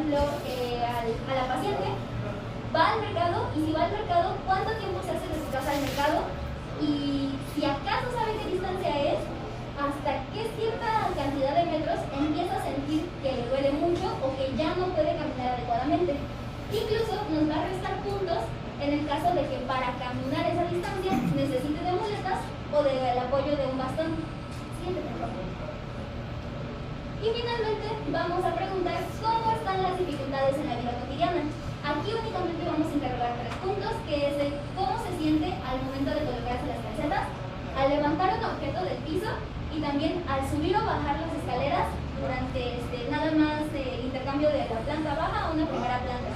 ejemplo, a la paciente, va al mercado, y si va al mercado, ¿cuánto tiempo se hace de su casa al mercado? Y si acaso sabe qué distancia es, hasta qué cierta cantidad de metros empieza a sentir que le duele mucho o que ya no puede caminar adecuadamente. Incluso nos va a restar puntos en el caso de que para caminar esa distancia necesite de muletas o del apoyo de un bastón. Siguiente, por favor. Y finalmente vamos a preguntar cómo están las dificultades en la vida cotidiana. Aquí únicamente vamos a interrogar 3 puntos, que es el cómo se siente al momento de colocarse las calcetas, al levantar un objeto del piso y también al subir o bajar las escaleras durante nada más el intercambio de la planta baja a una primera planta.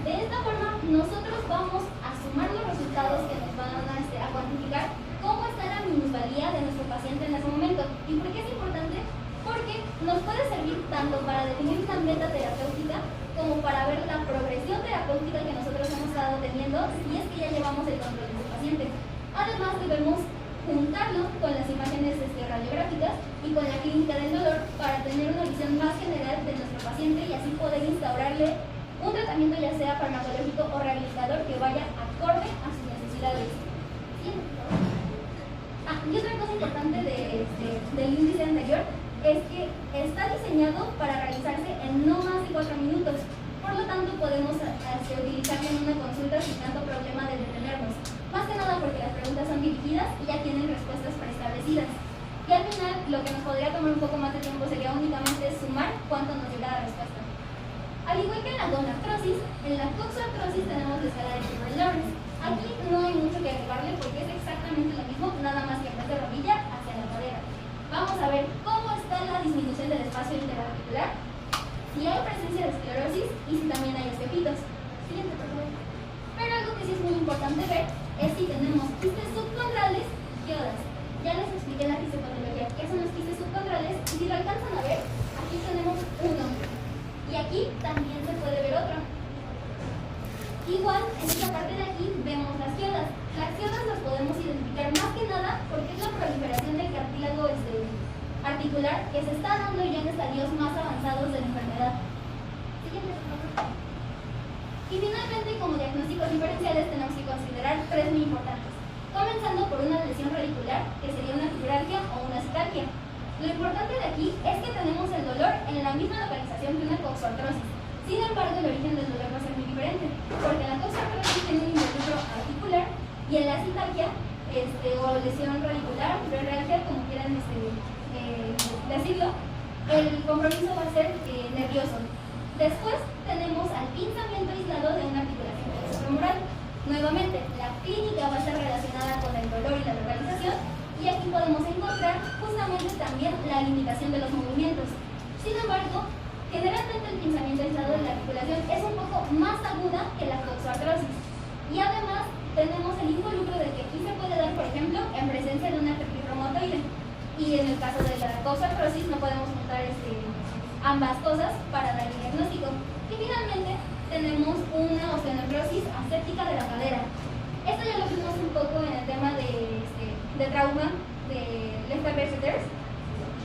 De esta forma, nosotros vamos a sumar los resultados que nos van a cuantificar cómo está la minusvalía de nuestro paciente en ese momento. ¿Y por qué es importante? Porque nos puede servir tanto para definir una meta terapéutica como para ver la progresión terapéutica que nosotros hemos estado teniendo si es que ya llevamos el control del paciente. Además, debemos juntarlo con las imágenes radiográficas y con la clínica del dolor para tener una visión más general de nuestro paciente y así poder instaurarle un tratamiento ya sea farmacológico o rehabilitador que vaya acorde a sus necesidades. Y otra cosa importante del índice anterior es que está diseñado para realizarse en no más de 4 minutos. Por lo tanto, podemos utilizarlo en una consulta sin tanto problema de detenernos. Más que nada porque las preguntas son dirigidas y ya tienen respuestas preestablecidas. Y al final, lo que nos podría tomar un poco más de tiempo sería únicamente sumar cuánto nos llega la respuesta. Al igual que en la gonartrosis, en la coxartrosis tenemos la escala de Kilmer-Lawrence. Aquí no hay mucho que agregarle porque es exactamente lo mismo, nada más que en vez de rodilla hacia la cadera. Vamos a ver cómo está la disminución del espacio interarticular, si hay presencia de esclerosis y si también hay esquefitos. Siguiente, por favor. Pero algo que sí es muy importante ver es si tenemos quistes subcondrales y odas. Ya les expliqué la fisiopatología, qué son los quistes subcondrales, y si lo alcanzan a ver, aquí tenemos uno. Y aquí también se puede ver otro. Igual, en esta parte de aquí vemos las quiodas. Las quiodas las podemos identificar más que nada porque es la proliferación del cartílago articular que se está dando ya en estadios más avanzados de la enfermedad. Siguiente, por favor. Y finalmente, como diagnósticos diferenciales, tenemos que considerar 3 muy importantes. Comenzando por una lesión radicular, que sería una fibralgia o una citalgia. Lo importante de aquí es que tenemos el dolor en la misma localización que una coxartrosis. Sin embargo, el origen del dolor va a ser muy diferente, porque la coxartrosis tiene un involucro articular y en la citalgia, o lesión radicular, fibralgia, como quieran decirlo, el compromiso va a ser nervioso. Después tenemos al pinzamiento aislado de una articulación femoral. Nuevamente, la clínica va a estar relacionada con el dolor y la localización. Y aquí podemos encontrar justamente también la limitación de los movimientos. Sin embargo, generalmente el pinzamiento aislado de la articulación es un poco más aguda que la coxartrosis. Y además tenemos el involucro de que aquí se puede dar, por ejemplo, en presencia de una artritis reumatoide. Y en el caso de la coxartrosis no podemos juntar ambas cosas para dar el diagnóstico. Y finalmente tenemos una osteonecrosis aséptica de la cadera. Esto ya lo vimos un poco en el tema de trauma de Lefebvre-Saters,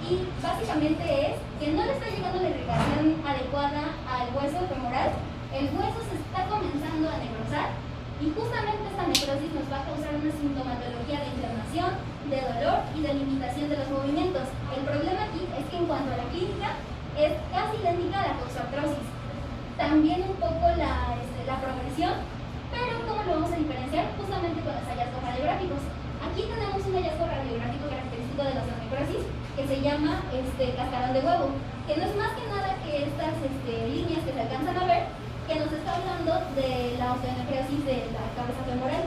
y básicamente es que no le está llegando la irrigación adecuada al hueso femoral, el hueso se está comenzando a necrosar y justamente esta necrosis nos va a causar una sintomatología de inflamación, de dolor y de limitación de los movimientos. El problema aquí es que en cuanto a la clínica es casi idéntica a la coxartrosis, también un poco la progresión, pero ¿cómo lo vamos a diferenciar? Justamente con los hallazgos radiográficos. Aquí tenemos un hallazgo radiográfico característico de la osteonecrosis que se llama cascarón de huevo, que no es más que nada que estas líneas que se alcanzan a ver, que nos está hablando de la osteonecrosis de la cabeza femoral.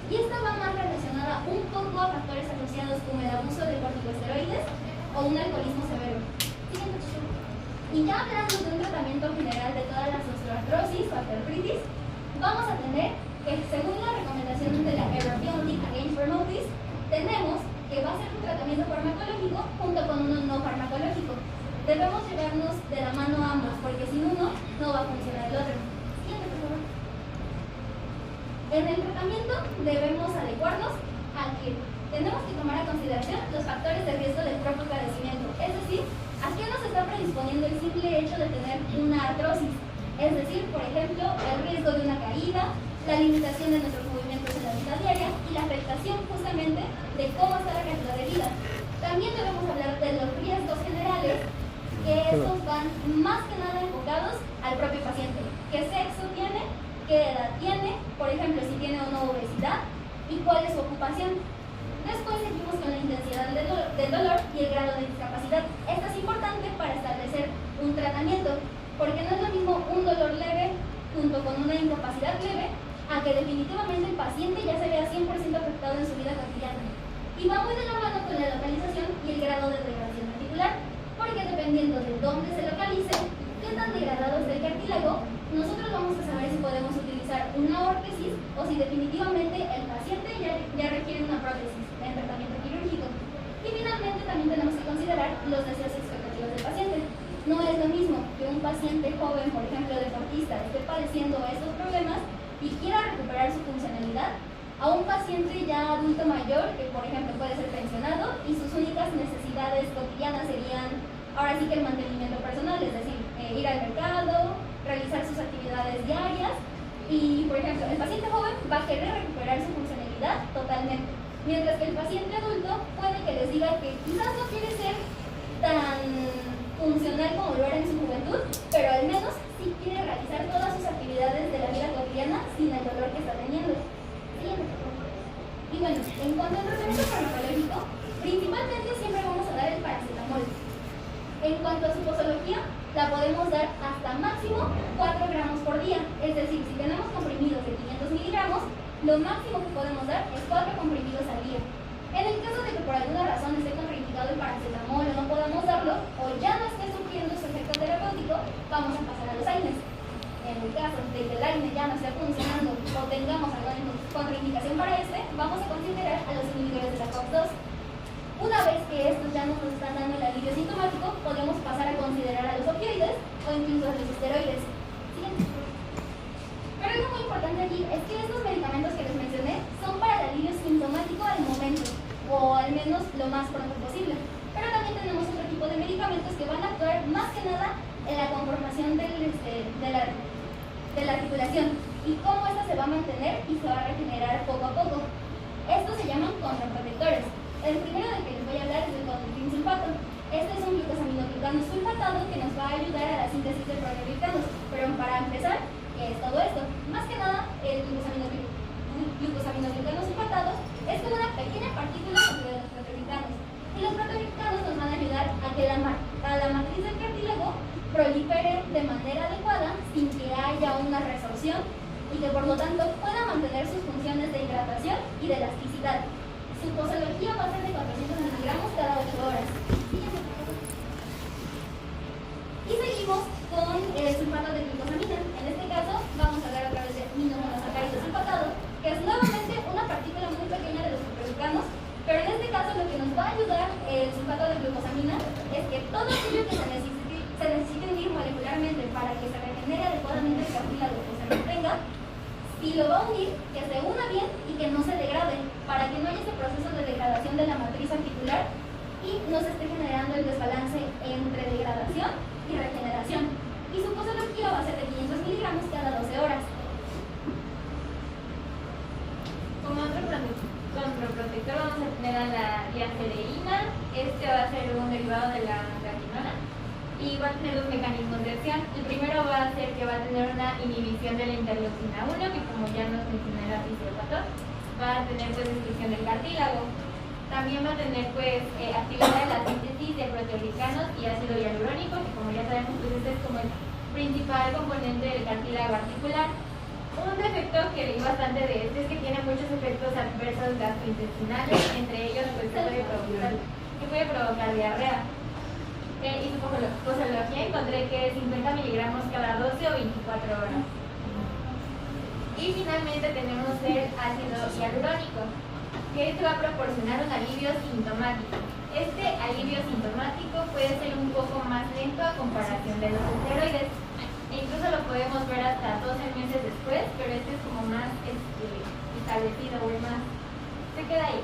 Y esta va más relacionada un poco a factores asociados con el abuso de corticosteroides o un alcoholismo severo. Y ya hablando de un tratamiento general de todas las osteoartrosis o artritis, vamos a tener que, según la recomendación de la European League Against Rheumatoid, tenemos que va a ser un tratamiento farmacológico junto con uno no farmacológico. Debemos llevarnos de la mano ambos, porque sin uno no va a funcionar el otro. Siguiente, por favor. En el tratamiento debemos adecuarnos a que tenemos que tomar a consideración los factores de riesgo del propio padecimiento. Es decir, ¿a qué nos está predisponiendo el simple hecho de artrosis, es decir, por ejemplo, el riesgo de una caída, la limitación de nuestros movimientos en la vida diaria y la afectación justamente de cómo está la calidad de vida. También debemos hablar de los riesgos generales, que estos van más que nada enfocados al propio paciente. ¿Qué sexo tiene? ¿Qué edad tiene? Por ejemplo, si tiene o no obesidad y cuál es su ocupación. Después seguimos con la intensidad del dolor y el grado de discapacidad. Esto es importante para establecer un tratamiento, porque no es lo mismo un dolor leve junto con una incapacidad leve a que definitivamente el paciente ya se vea 100% afectado en su vida cotidiana. Y va muy de la mano con la localización y el grado de degradación articular, porque dependiendo de dónde se localice, qué tan degradado es el cartílago, nosotros vamos a saber si podemos utilizar una órtesis o si definitivamente el paciente ya requiere una prótesis en tratamiento quirúrgico. Y finalmente también tenemos que considerar los deseos y expectativas del paciente. No es lo mismo que un paciente joven, por ejemplo deportista, esté padeciendo estos problemas y quiera recuperar su funcionalidad, a un paciente ya adulto mayor, que por ejemplo puede ser pensionado y sus únicas necesidades cotidianas serían ahora sí que el mantenimiento personal, es decir, ir al mercado, realizar sus actividades diarias y por ejemplo el paciente joven va a querer recuperar su funcionalidad totalmente, mientras que el paciente adulto puede que les diga que quizás no quiere ser tan funcional como lo era en su juventud, pero al menos sí quiere realizar todas sus actividades de la vida cotidiana sin el dolor que está teniendo. Y bueno, en cuanto al tratamiento farmacológico, principalmente siempre vamos a dar el paracetamol. En cuanto a su posología, la podemos dar hasta máximo 4 gramos por día, es decir, si tenemos comprimidos de 500 miligramos, lo máximo que podemos dar es 4 comprimidos al día. En el caso de que por alguna razón esté contraindicado el paracetamol o no podamos darlo, o ya no esté sufriendo su efecto terapéutico, vamos a pasar a los AINES. En el caso de que el AINE ya no esté funcionando o tengamos alguna contraindicación para este, vamos a considerar a los inhibidores de la COX-2. Una vez que estos ya nos están dando el alivio sintomático, podemos pasar a considerar a los opioides o incluso a los esteroides. Siguiente. Pero algo muy importante aquí es que estos medicamentos que les mencioné son para el alivio sintomático al momento, o al menos lo más pronto posible. Pero también tenemos otro tipo de medicamentos que van a actuar más que nada en la conformación de la articulación y cómo esta se va a mantener y se va a regenerar poco a poco. Estos se llaman contraprotectores. El primero del que les voy a hablar es el clonidin sulfato. Este es un glucosaminoglucano sulfatado que nos va a ayudar a la síntesis de proteoglicanos. Pero para empezar, ¿qué es todo esto? Más que nada, el glucosaminoglucano sulfatado es como una pequeña partícula dentro de los proteoglicanos. Y los proteoglicanos nos van a ayudar a que la matriz del cartílago prolifere de manera adecuada sin que haya una resorción y que por lo tanto pueda mantener sus funciones de hidratación y de elasticidad. Su posología va a ser de 400 miligramos cada 8 horas. Y seguimos con el sulfato de glucosamina. En este caso vamos a hablar otra vez de minomonosacárido sulfatado, que es nuevamente una partícula muy pequeña de los proteoglicanos, pero en este caso lo que nos va a ayudar el sulfato de glucosamina es que todo aquello que se necesite unir molecularmente para que se regenere adecuadamente el cartílago que se mantenga, y lo va a unir, que se una bien y que no se degrade, para que no haya ese proceso de degradación de la matriz articular y no se esté generando el desbalance entre degradación y regeneración. Y su posología va a ser de 500 miligramos cada 12 horas. Como otro contraprotector vamos a tener a la diacereína. Este va a ser un derivado de la retinol y va a tener dos mecanismos de acción. El primero va a ser que va a tener una inhibición de la interleucina 1, que como ya nos mencionó la fisiopató, va a tener pues destrucción del cartílago. También va a tener pues actividad de la síntesis de proteoglicanos y ácido hialurónico, que como ya sabemos pues este es como el principal componente del cartílago articular. Un defecto que leí bastante de este es que tiene muchos efectos adversos gastrointestinales, entre ellos pues que puede provocar diarrea. Y su posología encontré que es 50 miligramos cada 12 o 24 horas. Y finalmente tenemos el ácido hialurónico, que este va a proporcionar un alivio sintomático. Este alivio sintomático puede ser un poco más lento a comparación de los esteroides. E incluso lo podemos ver hasta 12 meses después, pero este es como más establecido o más... se queda ahí.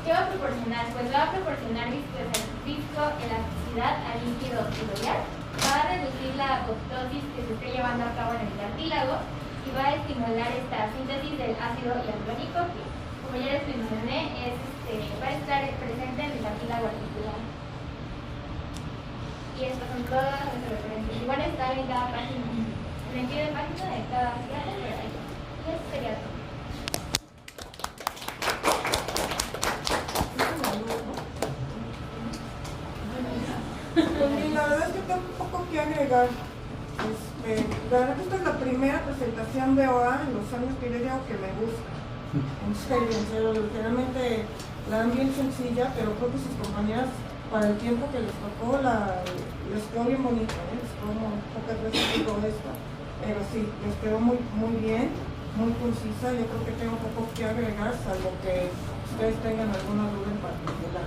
¿Qué va a proporcionar? Pues va a proporcionar viscoelasticidad al líquido sinovial va a reducir la apoptosis que se esté llevando a cabo en el cartílago y va a estimular esta síntesis del ácido hialurónico que, como ya les mencioné, va a estar presente en el cartílago articular. Y estas son todas las referencias. Igual están en cada página, en el pie de página de cada clase, pero ahí. Y eso sería todo. Pues la verdad es que tengo un poco que agregar. La verdad que esta es la primera presentación de OA en los años que yo digo que me gusta. En serio, literalmente la dan bien sencilla, pero creo que sus compañeras, para el tiempo que les tocó, les quedó bien bonita, les quedó como pocas veces digo esto, pero sí, les quedó muy bien, muy concisa. Yo creo que tengo poco que agregar, salvo que ustedes tengan alguna duda en particular.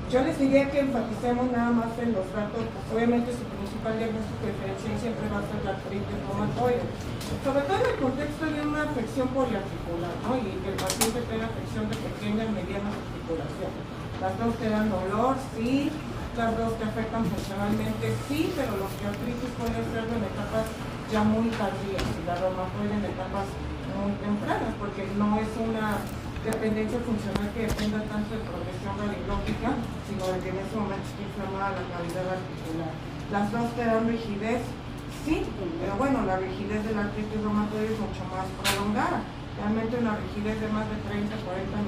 Yo les diría que enfaticemos nada más en los datos, pues obviamente su principal diagnóstico diferencial siempre va a ser la artritis reumatoide, sobre todo en el contexto de una afección poliarticular, ¿no? Y que el paciente tenga afección de pequeñas, medianas articulaciones. Las dos te dan dolor, sí, las dos te afectan funcionalmente, sí, pero los que artritis pueden ser en etapas ya muy tardías y la reumatoide en etapas muy tempranas, porque no es una dependencia funcional que dependa tanto de progresión radiológica, sino de que en ese momento está inflamada la cavidad articular. Las dos te dan rigidez, sí, pero bueno, la rigidez de la artritis reumatoide es mucho más prolongada. Realmente una rigidez de más de 30-40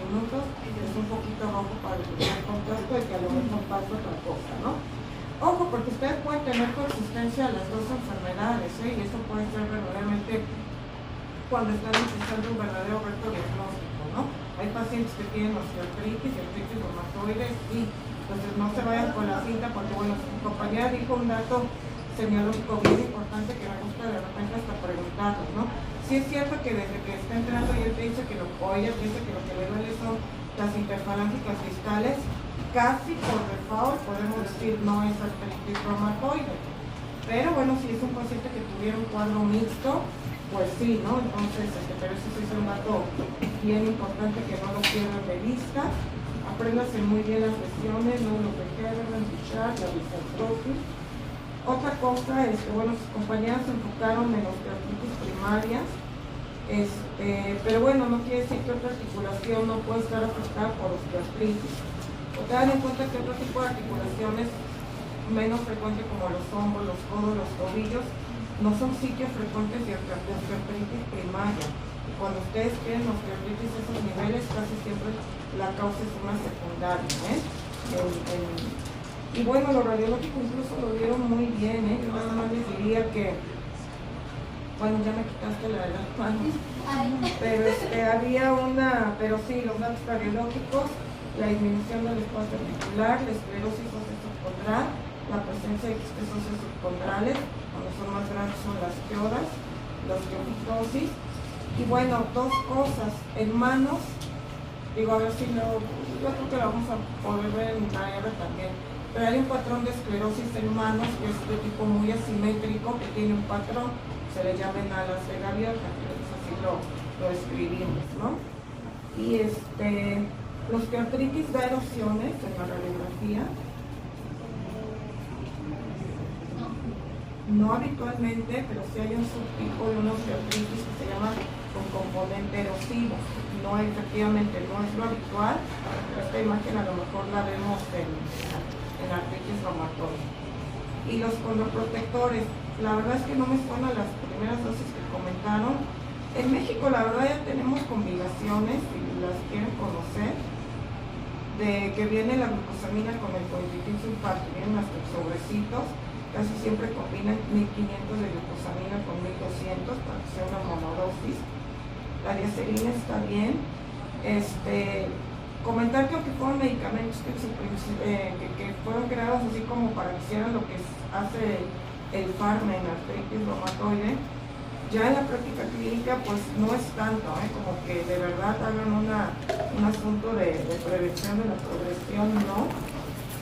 minutos es un poquito rojo para el primer contacto de que a lo mejor pasa otra cosa, ¿no? Ojo, porque ustedes pueden tener consistencia a las dos enfermedades, y eso puede ser verdaderamente cuando están empezando un verdadero reto diagnóstico, ¿no? Hay pacientes que tienen osteoartritis y artritis reumatoide, y entonces no se vayan con la cinta, porque bueno, su compañera dijo un dato semiológico bien importante que me gusta de repente hasta preguntarlo, ¿no? Sí es cierto que desde que está entrando y él te dice que ella dice que lo que le duele son las interfalángicas distales, casi por default podemos decir no es artritis reumatoide, pero bueno, si es un paciente que tuviera un cuadro mixto, pues sí, ¿no? Entonces, pero eso sí es un dato bien importante que no lo pierdan de vista. Apréndase muy bien las lesiones, no lo que quieran, la bisartrosis. Otra cosa es que, bueno, sus compañeras se enfocaron en osteoartritis primarias, pero bueno, no quiere decir que otra articulación no puede estar afectada por osteoartritis. O tengan en cuenta que otro tipo de articulaciones menos frecuentes como los hombros, los codos, los tobillos, no son sitios frecuentes de osteoartritis primaria. Y cuando ustedes tienen osteoartritis a esos niveles, casi siempre la causa es una secundaria, y bueno, lo radiológico incluso lo dieron muy bien, Yo nada más les diría que, bueno, ya me quitaste la de las manos, pero pero sí, los datos radiológicos, la disminución del espacio articular, la esclerosis ósea subcondral, la presencia de quistes óseos subcondrales, cuando son más grandes son las quiodas, la osteofitosis. Y bueno, dos cosas, en manos, digo, a ver si yo creo que lo vamos a poder ver en AR también, pero hay un patrón de esclerosis en manos que es de tipo muy asimétrico, que tiene un patrón, se le llaman alas de gaviota, que así lo escribimos, ¿no? Y la osteoartritis da erosiones en la radiografía. No habitualmente, pero sí hay un subtipo de una osteoartritis que se llama con componente erosivo. No, efectivamente, no es lo habitual, pero esta imagen a lo mejor la vemos en artritis reumatoide. Y los condroprotectores, la verdad es que no me suenan las primeras dosis que comentaron. En México, la verdad, ya tenemos combinaciones, si las quieren conocer, de que viene la glucosamina con el coenzitim sulfato, vienen hasta sobrecitos. Casi siempre combinan 1500 de glucosamina con 1200 para que sea una monodosis. La diacerina está bien. Comentar que aunque fueron medicamentos que fueron creados así como para que hicieran lo que hace el Pharma en artritis reumatoide, ya en la práctica clínica pues no es tanto, como que de verdad hagan un asunto de prevención de la progresión, no.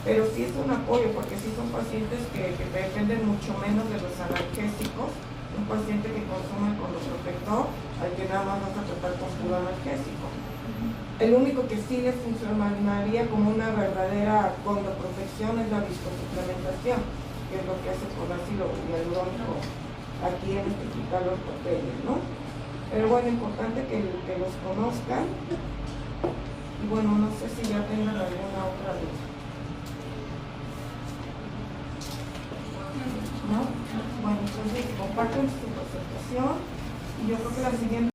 Pero sí es un apoyo, porque sí son pacientes que dependen mucho menos de los analgésicos. Un paciente que consume condroprotector, al que nada más vas a tratar con puro analgésico. El único que sí les funcionaría como una verdadera condroprotección es la viscosuplementación. que es lo que hace por ácido hialurónico aquí en quitar los papeles, ¿no? Pero bueno, importante que los conozcan. Y bueno, no sé si ya tengan alguna otra duda. ¿No? Bueno, entonces comparten su presentación y yo creo que la siguiente